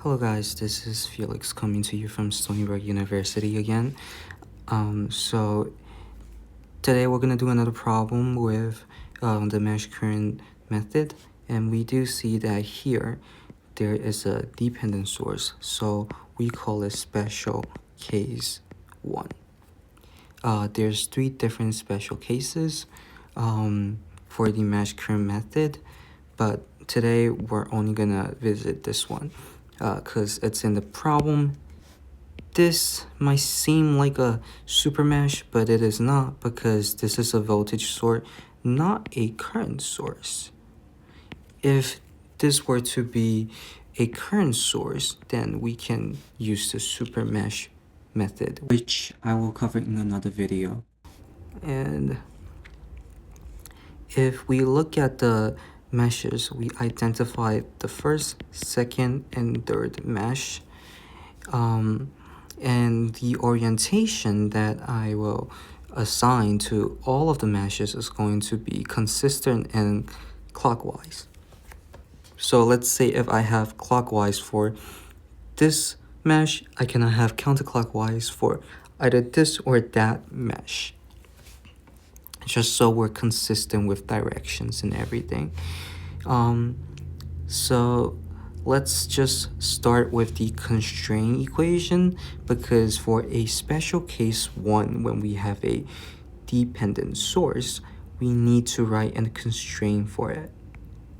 Hello guys, this is Felix coming to you from Stony Brook University again. So today we're gonna do another problem with the mesh current method, and we do see that here there is a dependent source, so we call it special case 1. There's 3 different special cases for the mesh current method, but today we're only gonna visit this one because it's in the problem. This might seem like a super mesh, but it is not, because this is a voltage source, not a current source. If this were to be a current source, then we can use the super mesh method, which I will cover in another video. And if we look at the meshes, we identify the first, second, and third mesh. And the orientation that I will assign to all of the meshes is going to be consistent and clockwise. So let's say if I have clockwise for this mesh, I cannot have counterclockwise for either this or that mesh, just so we're consistent with directions and everything. So let's just start with the constraint equation, because for a special case 1, when we have a dependent source, we need to write a constraint for it.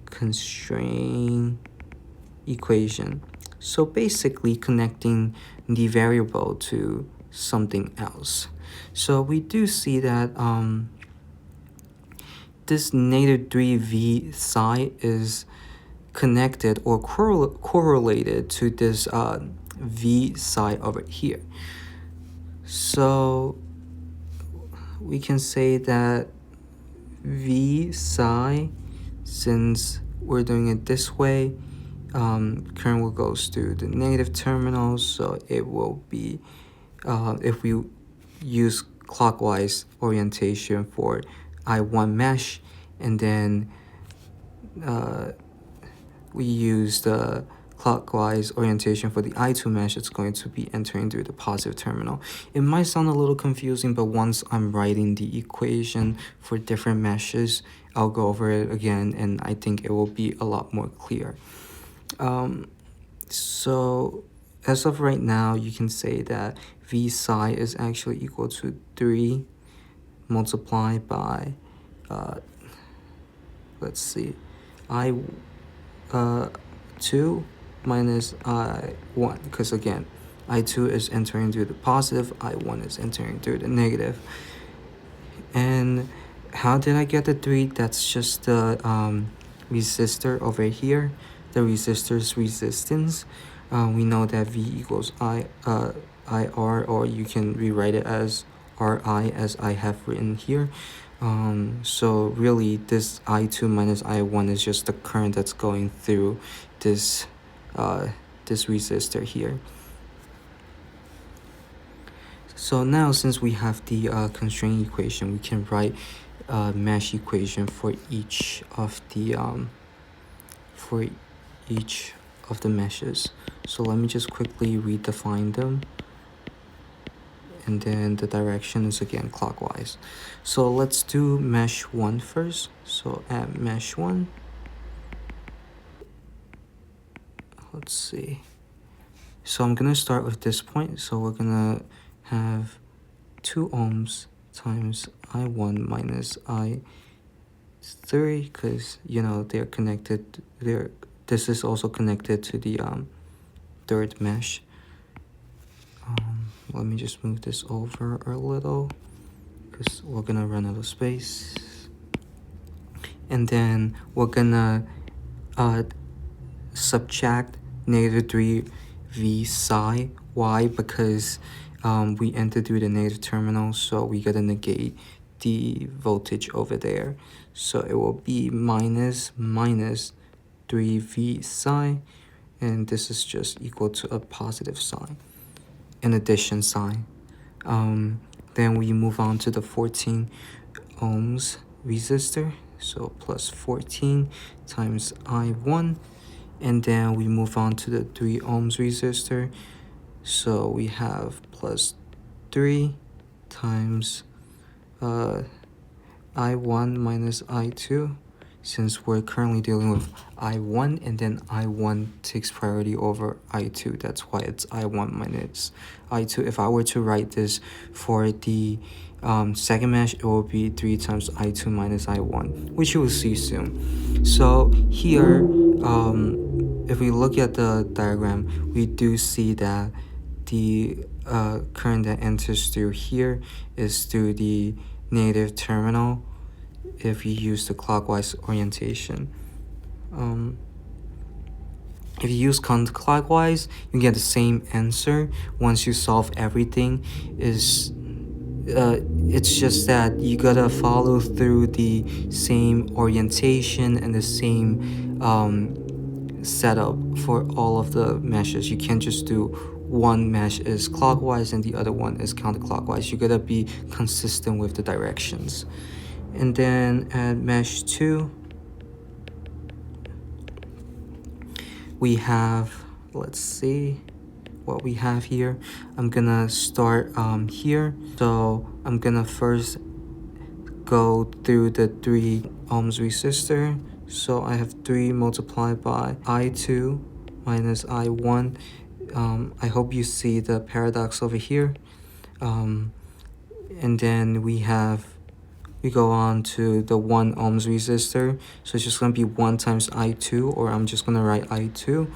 Constraint equation. So basically connecting the variable to something else. So we do see that this -3v psi is connected or correlated to this v psi over here. So we can say that v psi, since we're doing it this way, current will goes to the negative terminal, so it will be, if we use clockwise orientation for I1 mesh, and then we use the clockwise orientation for the I2 mesh, it's going to be entering through the positive terminal. It might sound a little confusing, but once I'm writing the equation for different meshes, I'll go over it again, and I think it will be a lot more clear. So as of right now, you can say that v psi is actually equal to 3 multiplied by, let's see, I2 minus I1, because again, I2 is entering through the positive, I1 is entering through the negative. And how did I get the 3? That's just the resistor over here, the resistor's resistance. We know that V equals IR, or you can rewrite it as RI as I have written here. So really this I2 minus I1 is just the current that's going through this resistor here. So now, since we have the constraint equation, we can write mesh equation for each of the meshes. So let me just quickly redefine them, and then the direction is again clockwise. So let's do mesh 1 first. So at mesh 1, let's see. So I'm gonna start with this point. So we're gonna have 2 ohms times I1 minus I3, because they're connected. This is also connected to the third mesh. Let me just move this over a little, because we're gonna run out of space. And then we're gonna subtract -3 v psi. Why? Because we enter through the negative terminal, so we gotta negate the voltage over there. So it will be minus 3v psi, and this is just equal to a positive sign, an addition sign. Then we move on to the 14 ohms resistor. So plus 14 times I1 and then we move on to the 3 ohms resistor. So we have plus 3 times I1 minus I2, since we're currently dealing with I1, and then I1 takes priority over I2. That's why it's I1 minus I2. If I were to write this for the second mesh, it will be 3 times I2 minus I1, which you will see soon. So here, if we look at the diagram, we do see that the current that enters through here is through the negative terminal if you use the clockwise orientation. If you use counterclockwise, you get the same answer once you solve everything. It's just that you gotta follow through the same orientation and the same setup for all of the meshes. You can't just do one mesh is clockwise and the other one is counterclockwise. You gotta be consistent with the directions. And then at mesh 2, we have, let's see what we have here. I'm gonna start here. So I'm gonna first go through the 3 ohms resistor. So I have 3 multiplied by I2 minus I1. I hope you see the paradox over here. And then we go on to the 1 ohms resistor. So it's just going to be 1 times I2, or I'm just going to write I2,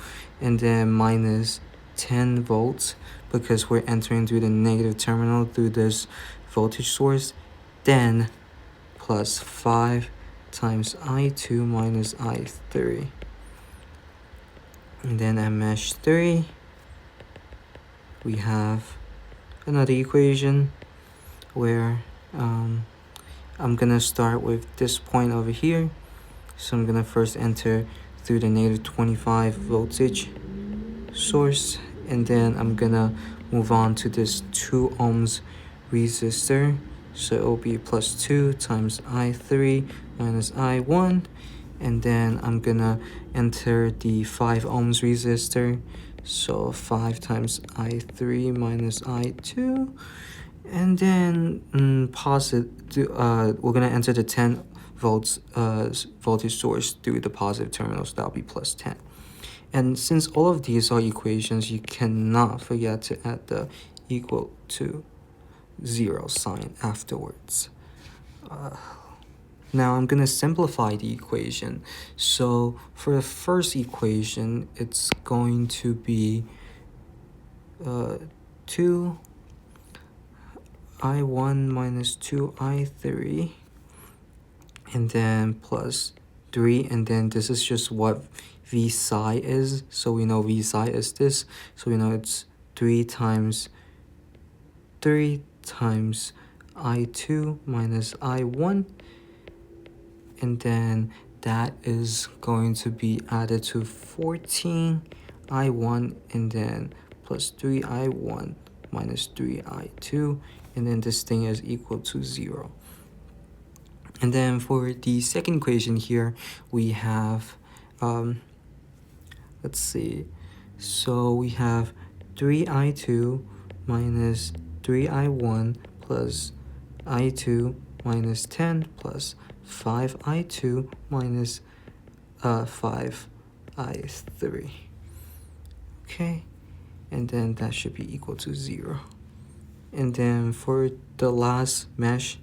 and then minus 10 volts, because we're entering through the negative terminal through this voltage source. Then plus 5 times I2 minus I3. And then at mesh 3, we have another equation where I'm gonna start with this point over here. So I'm gonna first enter through the negative 25 voltage source, and then I'm gonna move on to this 2 ohms resistor. So it will be plus 2 times I3 minus I1, and then I'm gonna enter the 5 ohms resistor. So 5 times I3 minus I2, and then we're gonna enter the 10 volts voltage source through the positive terminal, so that'll be plus 10. And since all of these are equations, you cannot forget to add the equal to 0 sign afterwards. Now I'm gonna simplify the equation. So for the first equation, it's going to be 2 I1 minus 2 I3, and then plus 3, and then this is just what V psi is. So we know V psi is this. So we know it's 3 times I2 minus I1, and then that is going to be added to 14 I1, and then plus 3 I1 minus 3 I2, and then this thing is equal to 0. And then for the second equation here, we have, let's see, so we have 3I2 minus 3I1 plus I2 minus 10 plus 5I2 minus 5I3. Okay, and then that should be equal to 0. And then for the last mesh,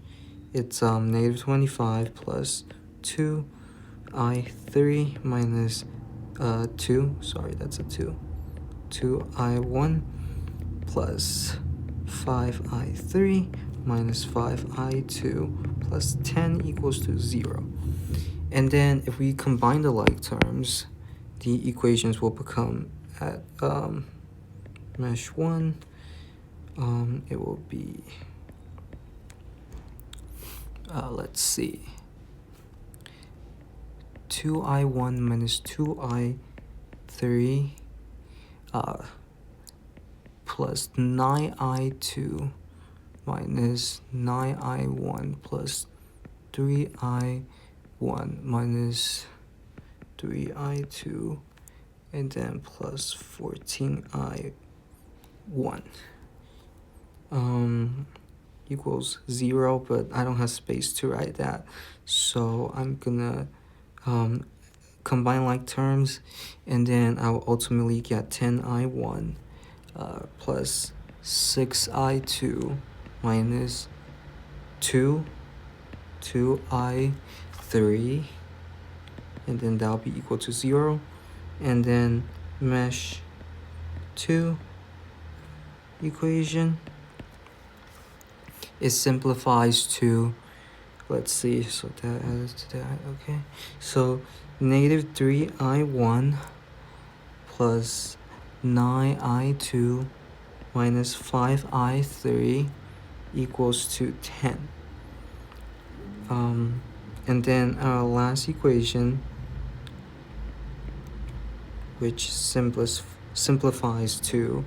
it's negative 25 plus 2 I3 minus 2, sorry, that's a 2 I1 plus 5I3 minus 5I2 plus 10 equals to 0. And then if we combine the like terms, the equations will become at mesh 1, it will be, let's see, 2I1 minus 2I3 plus 9I2 minus 9I1 plus 3I1 minus 3I2 and then plus 14i1 equals 0, but I don't have space to write that, so I'm gonna combine like terms, and then I'll ultimately get 10i1 plus 6i2 minus 2i3, and then that'll be equal to 0. And then mesh 2 equation, it simplifies to, let's see, so that adds to that, okay, so negative 3i1 plus 9i2 minus 5i3 equals to 10. And then our last equation, which simplifies to,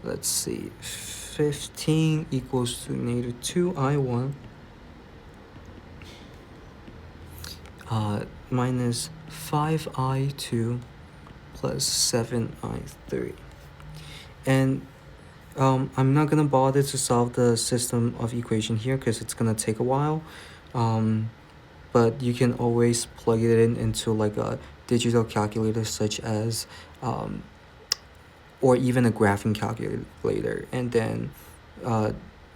let's see, 15 equals to negative 2i1 minus 5i2 plus 7i3. And I'm not gonna bother to solve the system of equation here because it's gonna take a while. But you can always plug it into like a digital calculator, such as or even a graphing calculator, and then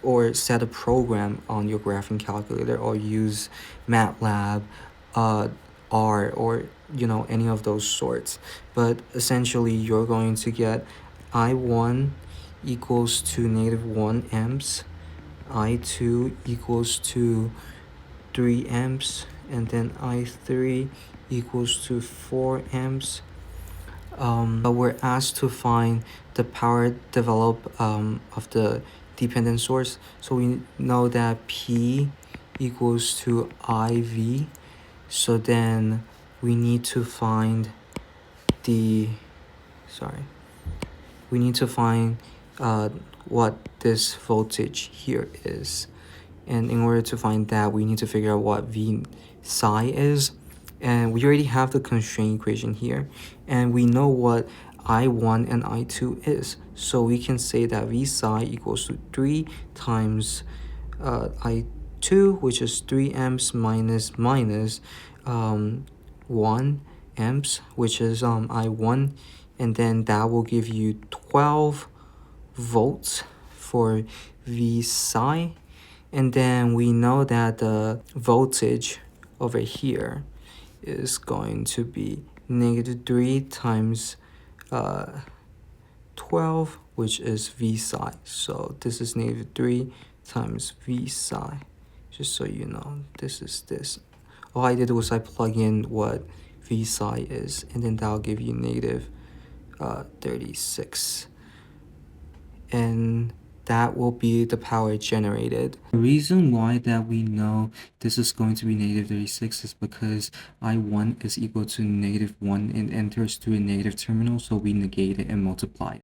or set a program on your graphing calculator, or use MATLAB, R, or any of those sorts. But essentially you're going to get I1 equals to negative 1 amps, I2 equals to 3 amps, and then I3 equals to 4 amps. But we're asked to find the power developed of the dependent source. So we know that P equals to IV. So then we need to find what this voltage here is. And in order to find that, we need to figure out what V psi is. And we already have the constraint equation here. And we know what I1 and I2 is. So we can say that V psi equals to 3 times I2, which is 3 amps minus 1 amps, which is I1. And then that will give you 12 volts for V psi. And then we know that the voltage over here is going to be negative 3 times 12, which is V psi. So this is negative 3 times V psi. Just so you know, this is this. All I did was I plug in what V psi is, and then that'll give you negative 36. And that will be the power generated. The reason why that we know this is going to be negative 36 is because I1 is equal to negative 1 and enters through a negative terminal, so we negate it and multiply it.